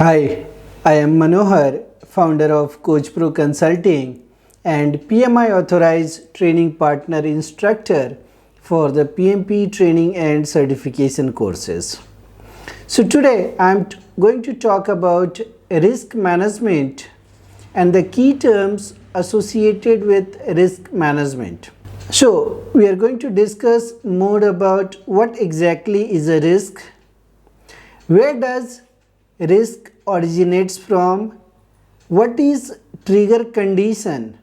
Hi, I am Manohar, founder of Coach Pro Consulting and PMI authorized training partner instructor for the PMP training and certification courses. So today I am going to talk about risk management and the key terms associated with risk management. So we are going to discuss more about what exactly is a risk, where does risk originates from, what is trigger condition,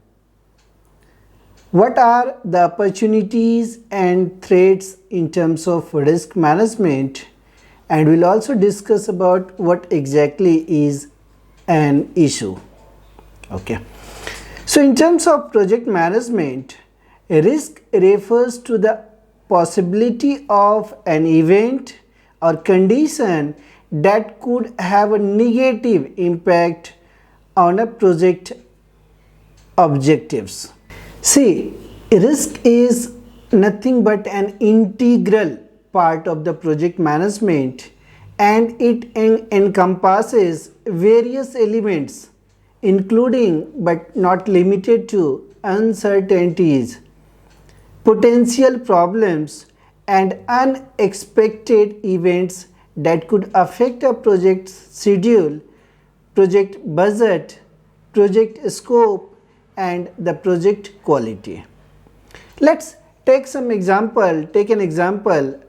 what are the opportunities and threats in terms of risk management, and we'll also discuss about what exactly is an issue. Okay, so in terms of project management, a risk refers to the possibility of an event or condition that could have a negative impact on a project objectives. See, risk is nothing but an integral part of the project management, and it encompasses various elements including but not limited to uncertainties, potential problems and unexpected events that could affect a project's schedule, project budget, project scope and the project quality. Let's take an example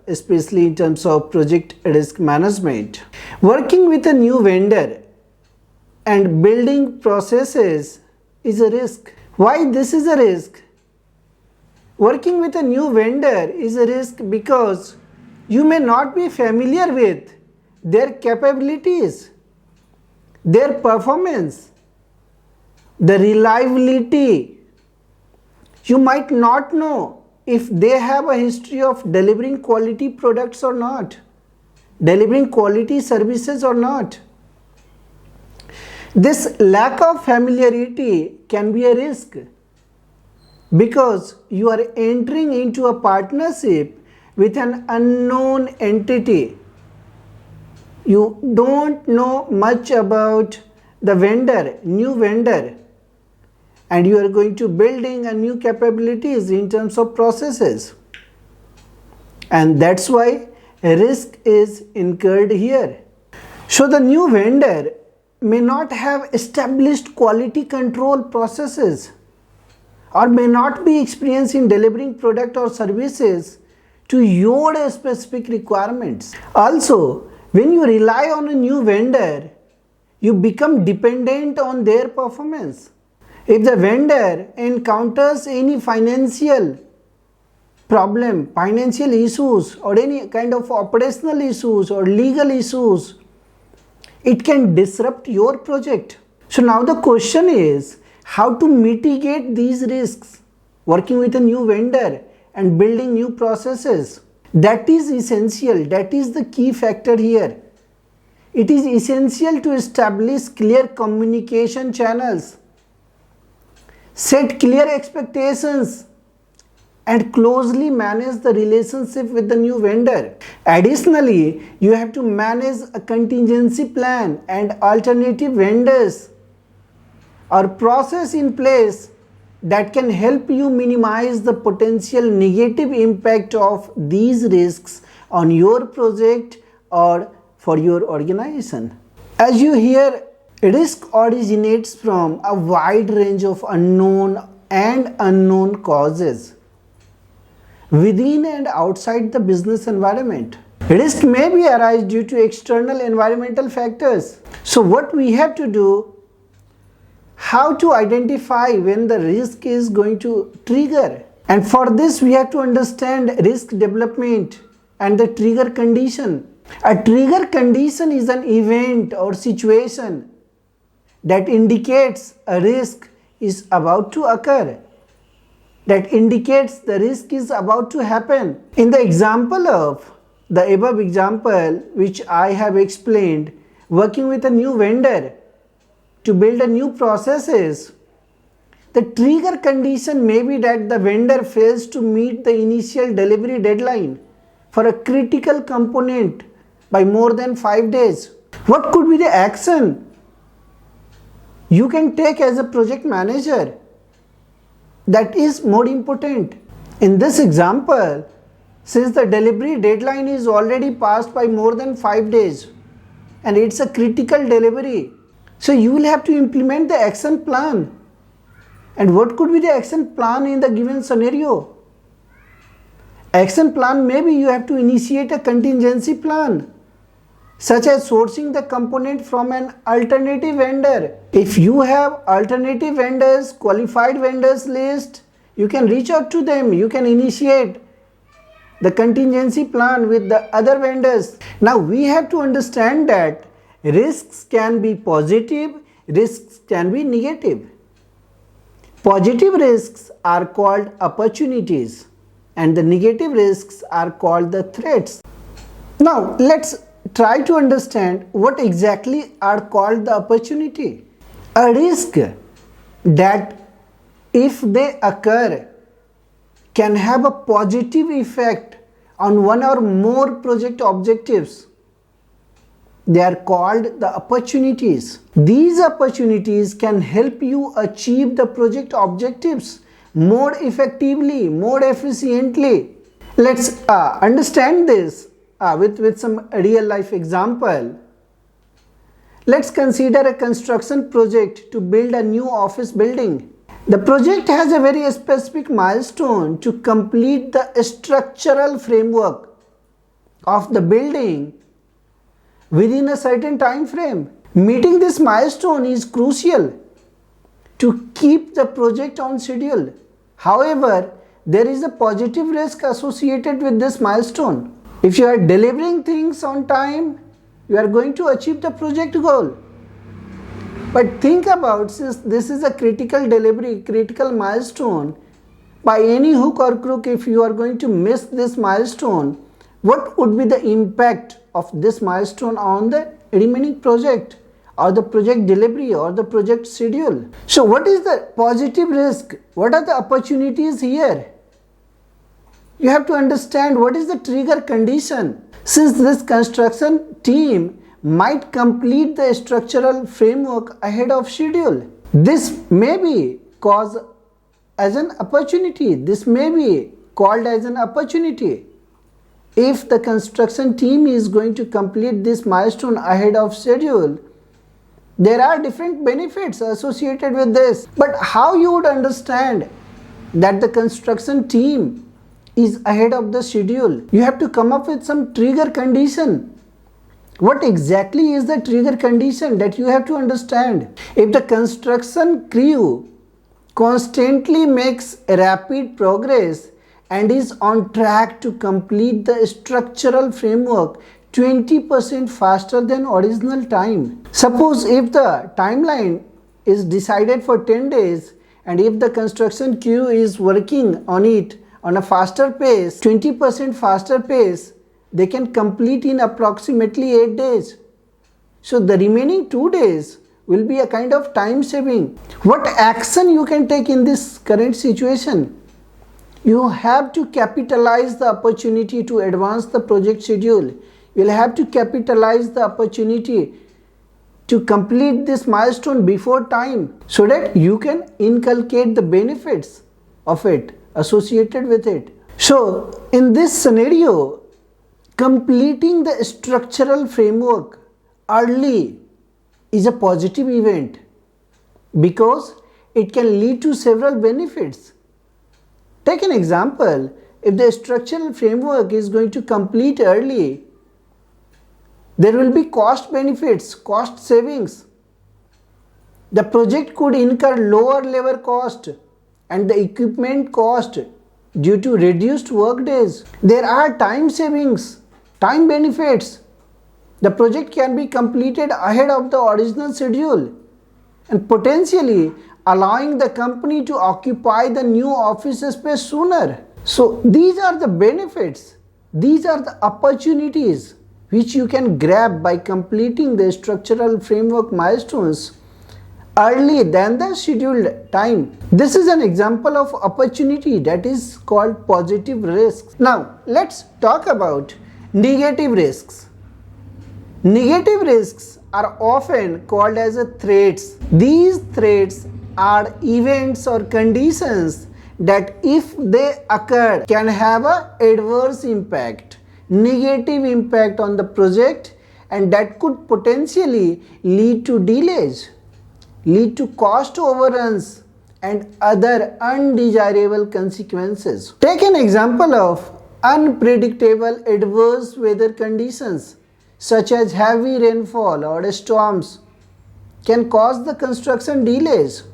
especially in terms of project risk management. Working with a new vendor and building processes is a risk. Why this is a risk? Working with a new vendor is a risk because you may not be familiar with their capabilities, their performance, the reliability. You might not know if they have a history of delivering quality products or not, delivering quality services or not. This lack of familiarity can be a risk because you are entering into a partnership with an unknown entity. You don't know much about the vendor, new vendor, and you are going to building a new capabilities in terms of processes, and that's why a risk is incurred here. So the new vendor may not have established quality control processes or may not be experienced in delivering product or services to your specific requirements. Also, when you rely on a new vendor, you become dependent on their performance. If the vendor encounters any financial problem, financial issues or any kind of operational issues or legal issues, it can disrupt your project. So now the question is how to mitigate these risks working with a new vendor and building new processes. That is essential. That is the key factor here. It is essential to establish clear communication channels, set clear expectations, and closely manage the relationship with the new vendor. Additionally, you have to manage a contingency plan and alternative vendors or process in place that can help you minimize the potential negative impact of these risks on your project or for your organization. As you hear, risk originates from a wide range of unknown causes within and outside the business environment. Risk may be arise due to external environmental factors. So what we have to do, how to identify when the risk is going to trigger, and for this we have to understand risk development and the trigger condition. A trigger condition is an event or situation that indicates a risk is about to occur, that indicates the risk is about to happen. In the example of the above example which I have explained, working with a new vendor to build a new processes, the trigger condition may be that the vendor fails to meet the initial delivery deadline for a critical component by more than 5 days, What could be the action you can take as a project manager that is more important? In this example, since the delivery deadline is already passed by more than 5 days and it's a critical delivery, so you will have to implement the action plan. And what could be the action plan in the given scenario? Action plan, maybe you have to initiate a contingency plan, such as sourcing the component from an alternative vendor. If you have alternative vendors, qualified vendors list, you can reach out to them. You can initiate the contingency plan with the other vendors. Now we have to understand that risks can be positive, risks can be negative. Positive risks are called opportunities and the negative risks are called the threats. Now let's try to understand what exactly are called the opportunity. A risk that if they occur can have a positive effect on one or more project objectives. They are called the opportunities. These opportunities can help you achieve the project objectives more effectively, more efficiently. Let's understand this with some real life example. Let's consider a construction project to build a new office building. The project has a very specific milestone to complete the structural framework of the building within a certain time frame. Meeting this milestone is crucial to keep the project on schedule. However, there is a positive risk associated with this milestone. If you are delivering things on time, you are going to achieve the project goal. But think about, since this is a critical delivery, critical milestone, by any hook or crook, if you are going to miss this milestone, what would be the impact of this milestone on the remaining project or the project delivery or the project schedule? So what is the positive risk? What are the opportunities here? You have to understand what is the trigger condition. Since this construction team might complete the structural framework ahead of schedule, this may be caused as an opportunity. This may be called as an opportunity. If the construction team is going to complete this milestone ahead of schedule, there are different benefits associated with this. But how you would understand that the construction team is ahead of the schedule? You have to come up with some trigger condition. What exactly is the trigger condition that you have to understand? If the construction crew constantly makes rapid progress and is on track to complete the structural framework 20% faster than original time. Suppose if the timeline is decided for 10 days and if the construction crew is working on it on a faster pace, 20% faster pace, they can complete in approximately 8 days. So the remaining 2 days will be a kind of time saving. What action you can take in this current situation? You have to capitalize the opportunity to advance the project schedule. You will have to capitalize the opportunity to complete this milestone before time so that you can inculcate the benefits of it associated with it. So in this scenario, completing the structural framework early is a positive event because it can lead to several benefits. Take an example. If the structural framework is going to complete early, there will be cost benefits, cost savings. The project could incur lower labor cost and the equipment cost due to reduced work days. There are time savings, time benefits. The project can be completed ahead of the original schedule and potentially allowing the company to occupy the new office space sooner. So these are the benefits, these are the opportunities which you can grab by completing the structural framework milestones early than the scheduled time. This is an example of opportunity that is called positive risks. Now let's talk about negative risks. Negative risks are often called as threats. These threats are events or conditions that if they occur can have an adverse impact, negative impact on the project, and that could potentially lead to delays, lead to cost overruns and other undesirable consequences. Take an example of unpredictable adverse weather conditions such as heavy rainfall or storms can cause the construction delays.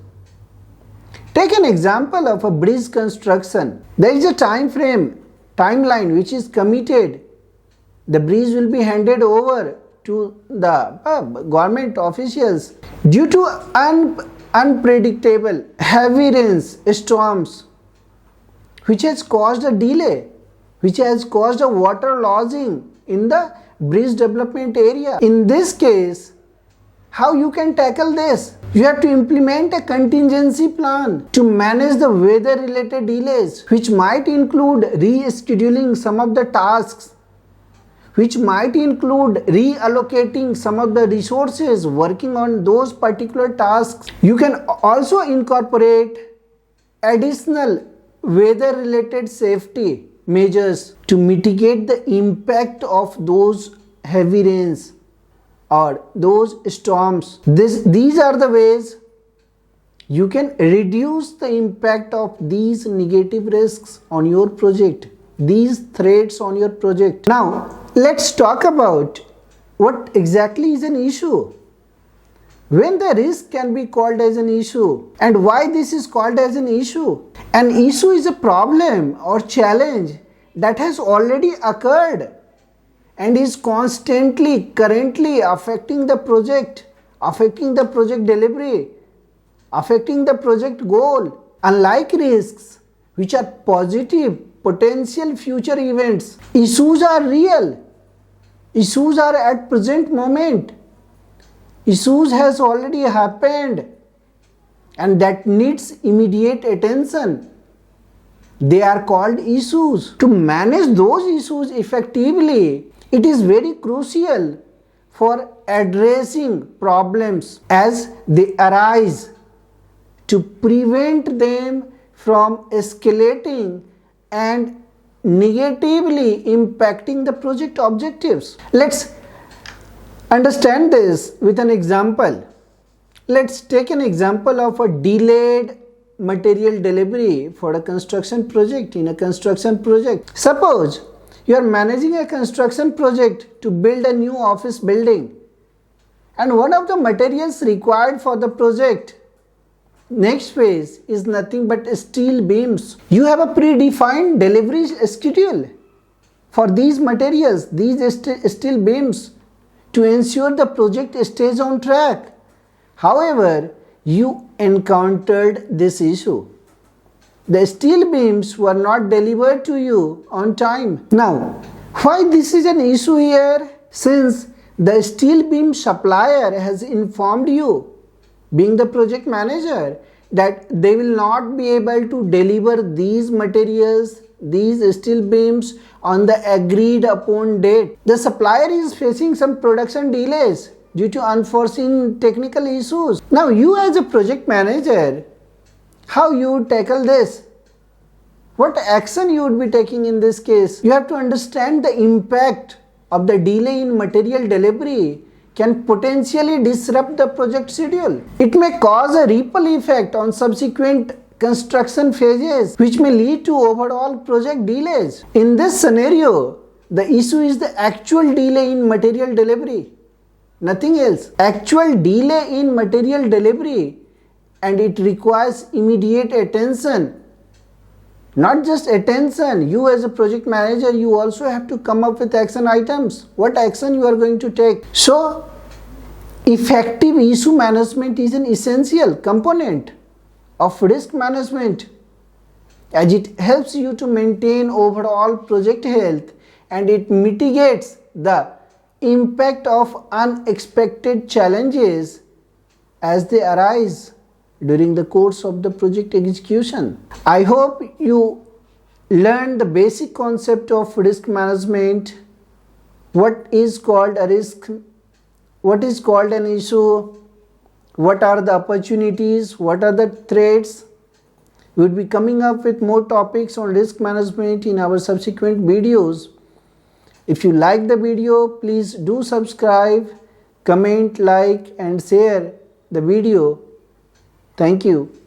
Take an example of a bridge construction. There is a timeline which is committed. The bridge will be handed over to the government officials. Due to unpredictable heavy rains, storms, which has caused a delay, which has caused a water lodging in the bridge development area. In this case, how you can tackle this? You have to implement a contingency plan to manage the weather related delays, which might include rescheduling some of the tasks, which might include reallocating some of the resources working on those particular tasks. You can also incorporate additional weather related safety measures to mitigate the impact of those heavy rains or those storms. These are the ways you can reduce the impact of these negative risks on your project, these threats on your project. Now, let's talk about what exactly is an issue. When the risk can be called as an issue and why this is called as an issue. An issue is a problem or challenge that has already occurred and is currently affecting the project delivery, affecting the project goal. Unlike risks, which are positive, potential future events, issues are real. Issues are at present moment. Issues has already happened and that needs immediate attention. They are called issues. To manage those issues effectively, it is very crucial for addressing problems as they arise to prevent them from escalating and negatively impacting the project objectives. Let's understand this with an example. Let's take an example of a delayed material delivery for a construction project. In a construction project, suppose you are managing a construction project to build a new office building, and one of the materials required for the project next phase is nothing but steel beams. You have a predefined delivery schedule for these materials, these steel beams, to ensure the project stays on track. However, you encountered this issue. The steel beams were not delivered to you on time. Now, why this is an issue here? Since the steel beam supplier has informed you, being the project manager, that they will not be able to deliver these materials, these steel beams on the agreed upon date. The supplier is facing some production delays due to unforeseen technical issues. Now, you as a project manager, how you would tackle this? What action you would be taking in this case? You have to understand the impact of the delay in material delivery can potentially disrupt the project schedule. It may cause a ripple effect on subsequent construction phases, which may lead to overall project delays. In this scenario, the issue is the actual delay in material delivery, nothing else. Actual delay in material delivery, and it requires immediate attention. Not just attention, you as a project manager, you also have to come up with action items. What action you are going to take? So, effective issue management is an essential component of risk management, as it helps you to maintain overall project health and it mitigates the impact of unexpected challenges as they arise during the course of the project execution. I hope you learned the basic concept of risk management, what is called a risk what is called an issue, what are the opportunities, what are the threats. We will be coming up with more topics on risk management in our subsequent videos. If you like the video, please do subscribe, comment, like and share the video. Thank you.